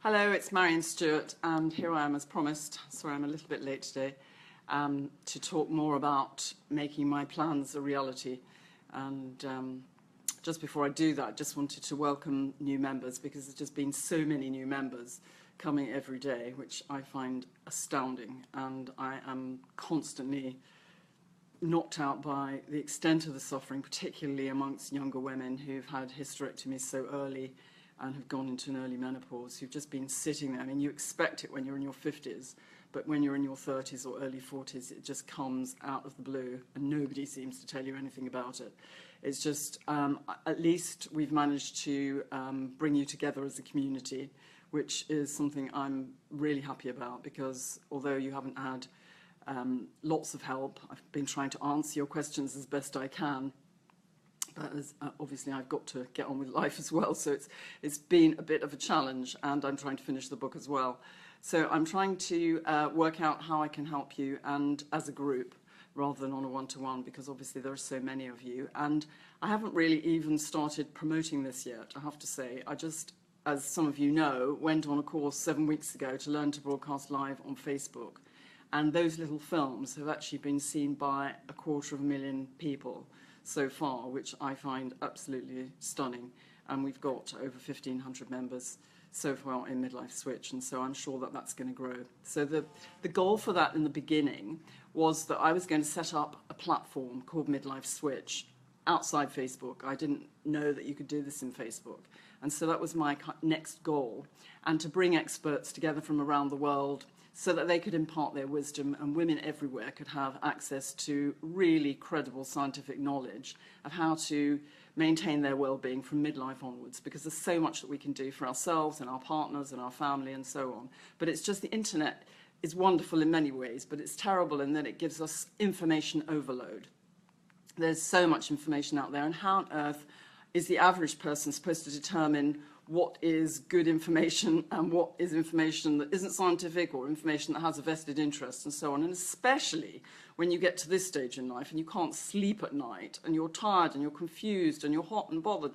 Hello, it's Maryon Stewart, and here I am as promised. Sorry, I'm a little bit late today, to talk more about making my plans a reality. And just before I do that, I just wanted to welcome new members, because there's just been so many new members coming every day, which I find astounding, and I am constantly knocked out by the extent of the suffering, particularly amongst younger women who've had hysterectomies so early and have gone into an early menopause, who've just been sitting there. I mean, you expect it when you're in your 50s, but when you're in your 30s or early 40s, it just comes out of the blue, and nobody seems to tell you anything about it. It's just, at least we've managed to bring you together as a community, which is something I'm really happy about, because although you haven't had lots of help, I've been trying to answer your questions as best I can. But obviously I've got to get on with life as well, so it's been a bit of a challenge, and I'm trying to finish the book as well. So I'm trying to work out how I can help you, and as a group, rather than on a one-to-one, because obviously there are so many of you. And I haven't really even started promoting this yet, I have to say. I just, as some of you know, went on a course 7 weeks ago to learn to broadcast live on Facebook. And those little films have actually been seen by 250,000 people so far, which I find absolutely stunning. And we've got over 1,500 members so far in Midlife Switch, and so I'm sure that that's going to grow. So the goal for that in the beginning was that I was going to set up a platform called Midlife Switch outside Facebook. I didn't know that you could do this in Facebook. And so that was my next goal, and to bring experts together from around the world so that they could impart their wisdom, and women everywhere could have access to really credible scientific knowledge of how to maintain their well-being from midlife onwards, because there's so much that we can do for ourselves and our partners and our family and so on. But it's just, the internet is wonderful in many ways, but it's terrible in that it gives us information overload. There's so much information out there, and how on earth is the average person supposed to determine what is good information and what is information that isn't scientific, or information that has a vested interest, and so on? And especially when you get to this stage in life and you can't sleep at night, and you're tired and you're confused and you're hot and bothered,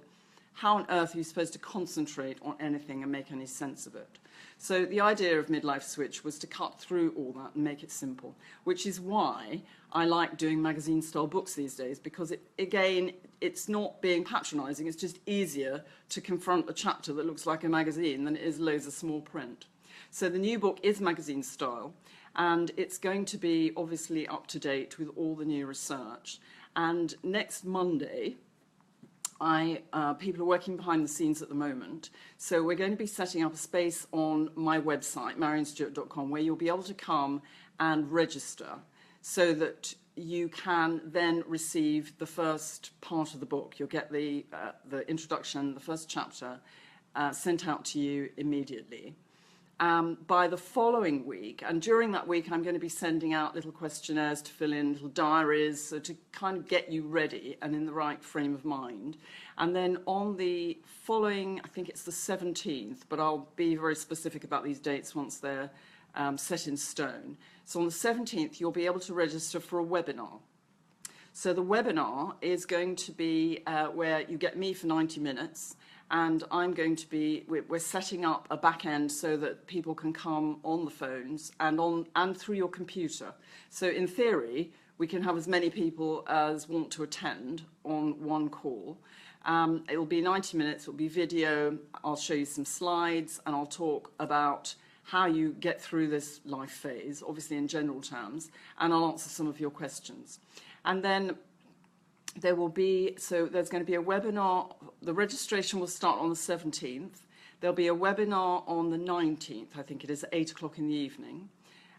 how on earth are you supposed to concentrate on anything and make any sense of it? So the idea of Midlife Switch was to cut through all that and make it simple, which is why I like doing magazine-style books these days, because, again, it's not being patronising. It's just easier to confront a chapter that looks like a magazine than it is loads of small print. So the new book is magazine-style, and it's going to be obviously up-to-date with all the new research. And next Monday, people are working behind the scenes at the moment, so we're going to be setting up a space on my website, MaryonStewart.com, where you'll be able to come and register, so that you can then receive the first part of the book. You'll get the introduction, the first chapter, sent out to you immediately. By the following week, and during that week, I'm going to be sending out little questionnaires to fill in, little diaries, so to kind of get you ready and in the right frame of mind. And then on the following, I think it's the 17th, but I'll be very specific about these dates once they're set in stone. So on the 17th, you'll be able to register for a webinar. So the webinar is going to be where you get me for 90 minutes, and I'm going to be, we're setting up a back end so that people can come on the phones and through your computer. So in theory, we can have as many people as want to attend on one call. It will be 90 minutes, it will be video, I'll show you some slides, and I'll talk about how you get through this life phase, obviously in general terms, and I'll answer some of your questions. And then there will be, so there's going to be a webinar. The registration will start on the 17th. There'll be a webinar on the 19th, I think it is, at 8 o'clock in the evening.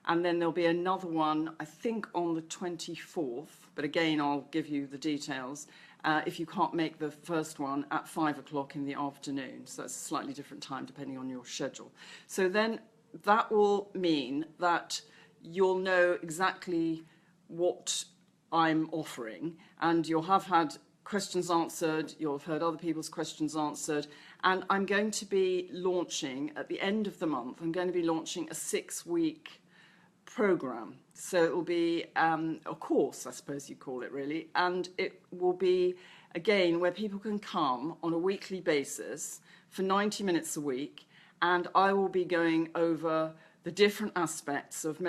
And then there'll be another one, I think, on the 24th, but again, I'll give you the details, if you can't make the first one, at 5 o'clock in the afternoon. So that's a slightly different time depending on your schedule. So then that will mean that you'll know exactly what I'm offering, and you'll have had questions answered, you'll have heard other people's questions answered, and I'm going to be launching, at the end of the month, I'm going to be launching a 6-week program. So it will be a course, I suppose you call it, really, and it will be, again, where people can come on a weekly basis for 90 minutes a week and I will be going over the different aspects of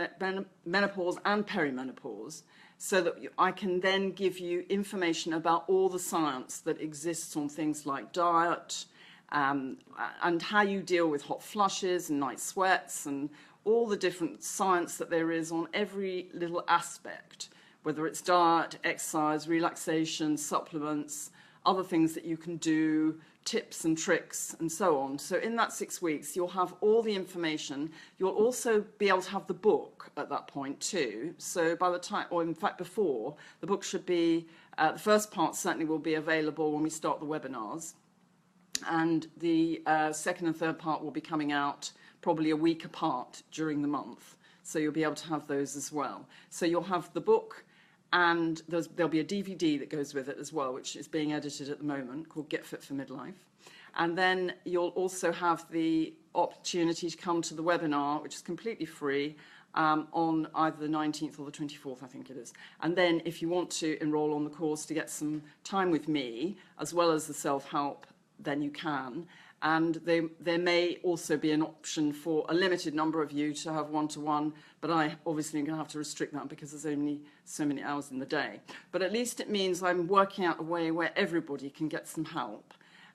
menopause and perimenopause, so that I can then give you information about all the science that exists on things like diet, and how you deal with hot flushes and night sweats, and all the different science that there is on every little aspect, whether it's diet, exercise, relaxation, supplements, other things that you can do, tips and tricks, and so on. So in that 6 weeks, you'll have all the information. You'll also be able to have the book at that point too. So by the time, or in fact before, the book should be, the first part certainly will be available when we start the webinars. And the second and third part will be coming out probably a week apart during the month. So you'll be able to have those as well. So you'll have the book, and there'll be a DVD that goes with it as well, which is being edited at the moment, called Get Fit for Midlife. And then you'll also have the opportunity to come to the webinar, which is completely free, on either the 19th or the 24th, I think it is. And then if you want to enroll on the course to get some time with me, as well as the self-help, then you can. And there may also be an option for a limited number of you to have one-to-one, but I obviously am going to have to restrict that because there's only so many hours in the day. But at least it means I'm working out a way where everybody can get some help,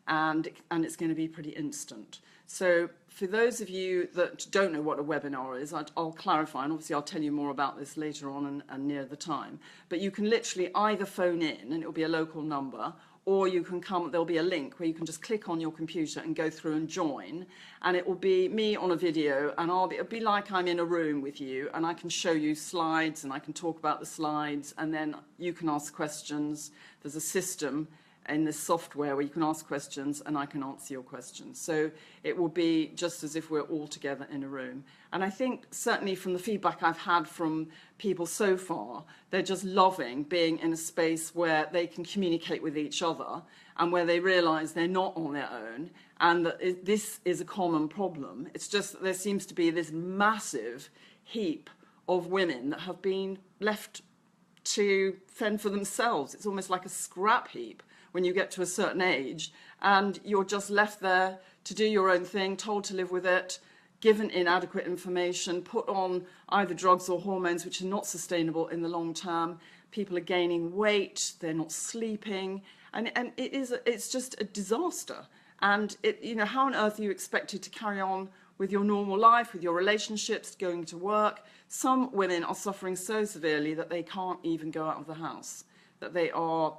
and it's going to be pretty instant. So for those of you that don't know what a webinar is, I'll clarify, and obviously I'll tell you more about this later on and near the time. But you can literally either phone in, and it'll be a local number, or you can come, there'll be a link where you can just click on your computer and go through and join, and it will be me on a video, and it'll be like I'm in a room with you, and I can show you slides, and I can talk about the slides, and then you can ask questions. There's a system in this software where you can ask questions and I can answer your questions. So it will be just as if we're all together in a room. And I think certainly from the feedback I've had from people so far, they're just loving being in a space where they can communicate with each other and where they realize they're not on their own, and that this is a common problem. It's just that there seems to be this massive heap of women that have been left to fend for themselves. It's almost like a scrap heap when you get to a certain age, and you're just left there to do your own thing, told to live with it, given inadequate information, put on either drugs or hormones which are not sustainable in the long term. People are gaining weight, they're not sleeping, and it's just a disaster. And how on earth are you expected to carry on with your normal life, with your relationships, going to work? Some women are suffering so severely that they can't even go out of the house, that they are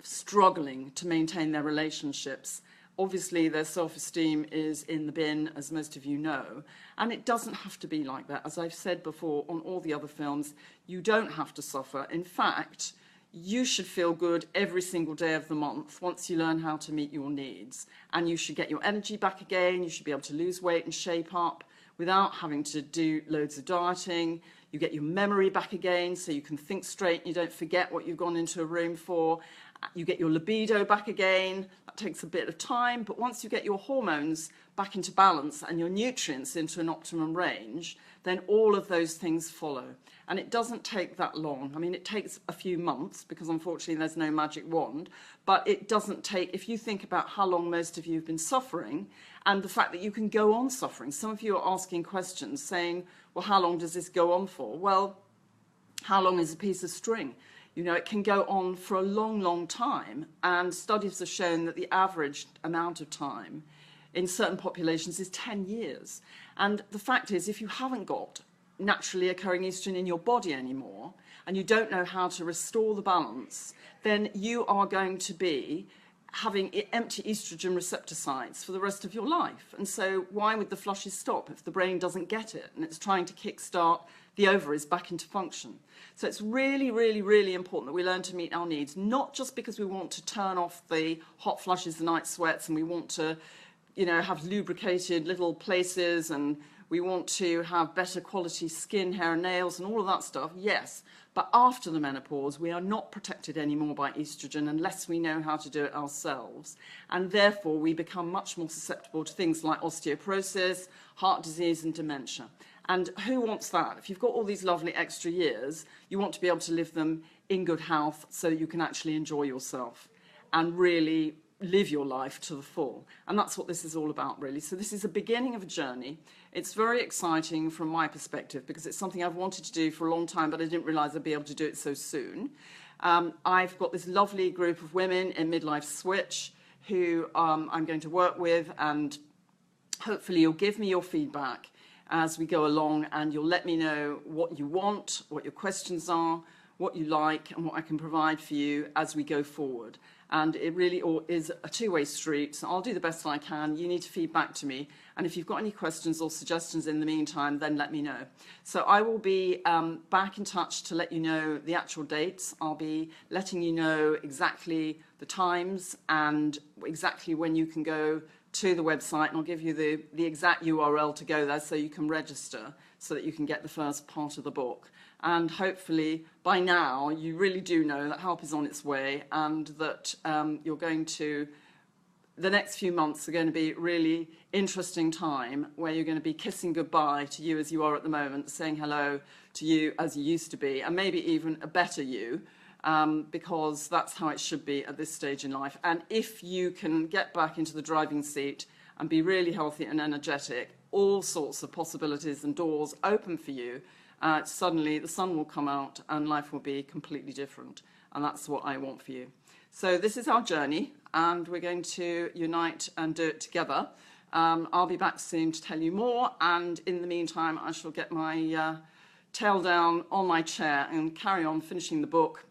struggling to maintain their relationships. Obviously, their self-esteem is in the bin, as most of you know, and it doesn't have to be like that. As I've said before on all the other films, you don't have to suffer. In fact, you should feel good every single day of the month once you learn how to meet your needs, and you should get your energy back again. You should be able to lose weight and shape up without having to do loads of dieting. You get your memory back again so you can think straight and you don't forget what you've gone into a room for. You get your libido back again. That takes a bit of time, but once you get your hormones back into balance and your nutrients into an optimum range, then all of those things follow. And it doesn't take that long. I mean, it takes a few months because unfortunately there's no magic wand, but it doesn't take, if you think about how long most of you have been suffering and the fact that you can go on suffering. Some of you are asking questions saying, well, how long does this go on for? Well, how long is a piece of string? It can go on for a long, long time, and studies have shown that the average amount of time in certain populations is 10 years. And the fact is, if you haven't got naturally occurring estrogen in your body anymore, and you don't know how to restore the balance, then you are going to be having empty estrogen receptor sites for the rest of your life. And so why would the flushes stop if the brain doesn't get it and it's trying to kickstart the ovaries back into function? So it's really, really, really important that we learn to meet our needs, not just because we want to turn off the hot flushes, the night sweats, and we want to, have lubricated little places, and we want to have better quality skin, hair and nails and all of that stuff, yes. But after the menopause, we are not protected anymore by estrogen unless we know how to do it ourselves. And therefore, we become much more susceptible to things like osteoporosis, heart disease and dementia. And who wants that? If you've got all these lovely extra years, you want to be able to live them in good health so that you can actually enjoy yourself and really live your life to the full. And that's what this is all about, really. So this is the beginning of a journey. It's very exciting from my perspective because it's something I've wanted to do for a long time, but I didn't realize I'd be able to do it so soon. I've got this lovely group of women in Midlife Switch who I'm going to work with, and hopefully you'll give me your feedback as we go along, and you'll let me know what you want, what your questions are, what you like, and what I can provide for you as we go forward. And it really is a two-way street, so I'll do the best I can. You need to feed back to me, and if you've got any questions or suggestions in the meantime, then let me know. So I will be back in touch to let you know the actual dates. I'll be letting you know exactly the times and exactly when you can go to the website, and I'll give you the exact URL to go there so you can register, so that you can get the first part of the book. And hopefully by now you really do know that help is on its way, and that you're going to, the next few months are going to be really interesting time where you're going to be kissing goodbye to you as you are at the moment, saying hello to you as you used to be, and maybe even a better you, because that's how it should be at this stage in life. And if you can get back into the driving seat and be really healthy and energetic, all sorts of possibilities and doors open for you. Suddenly the sun will come out and life will be completely different. And that's what I want for you. So this is our journey, and we're going to unite and do it together. I'll be back soon to tell you more, and in the meantime I shall get my tail down on my chair and carry on finishing the book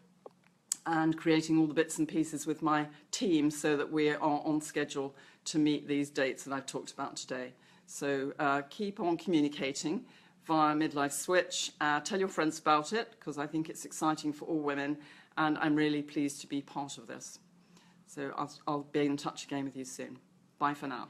and creating all the bits and pieces with my team so that we are on schedule to meet these dates that I've talked about today. So keep on communicating via Midlife Switch. Tell your friends about it, because I think it's exciting for all women, and I'm really pleased to be part of this. So I'll be in touch again with you soon. Bye for now.